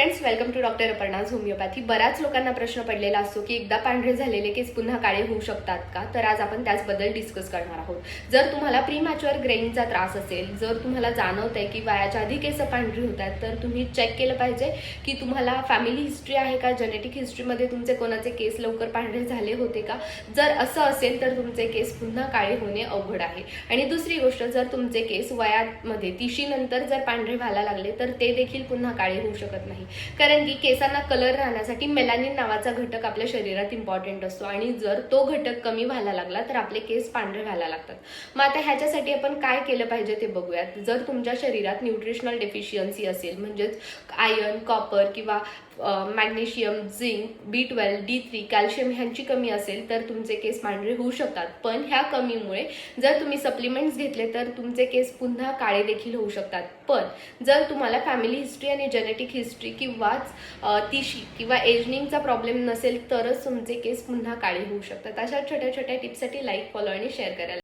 Friends, welcome to doctor Aparna's homoeopathy. बऱ्याच लोकांना प्रश्न पडलेला असतो की एकदा पांढरे झालेले केस पुन्हा काळे होऊ शकतात का? तर आज आपण त्याचबद्दल डिस्कस करणार आहोत. जर तुम्हाला प्रीमॅच्युअर ग्रेइंगचा त्रास असेल, जर तुम्हाला जाणवत आहे की वयाच्या आधी केस पांढरी होतात, तर तुम्ही चेक केलं पाहिजे की तुम्हाला फॅमिली हिस्ट्री आहे का, जेनेटिक हिस्ट्रीमध्ये तुमचे कोणाचे केस लवकर पांढरे झाले होते का. जर असं असेल तर तुमचे केस पुन्हा काळे होणे अवघड आहे. आणि दुसरी गोष्ट, जर तुमचे केस वयामध्ये 30 नंतर जर पांढरे व्हायला लागले तर ते देखील पुन्हा काळे होऊ शकत नाही. कारण की केसांना कलर राहण्यासाठी मेलानिन नावाचा घटक आपल्या शरीरात इम्पॉर्टंट असतो आणि जर तो घटक कमी व्हायला लागला तर आपले केस पांढरे व्हायला लागतात. मग आता ह्याच्यासाठी आपण काय केलं पाहिजे ते बघूयात. जर तुमच्या शरीरात न्यूट्रिशनल डेफिशियन्सी असेल, म्हणजेच आयर्न, कॉपर किंवा magnesium, zinc, B12, D3, calcium ह्यांची कमी असेल तर तुमचे केस पांढरे होऊ शकतात. पण ह्या कमीमुळे जर तुम्ही सप्लिमेंट्स घेतले तर तुमचे केस पुन्हा काळे देखील होऊ शकतात. पण जर तुम्हाला फॅमिली हिस्ट्री आणि जेनेटिक हिस्ट्री किंवाच तिशी किंवा एजनिंगचा प्रॉब्लेम नसेल तरच तुमचे केस पुन्हा काळे होऊ शकतात. अशा छोट्या छोट्या टिप्ससाठी लाईक, फॉलो आणि शेअर करायला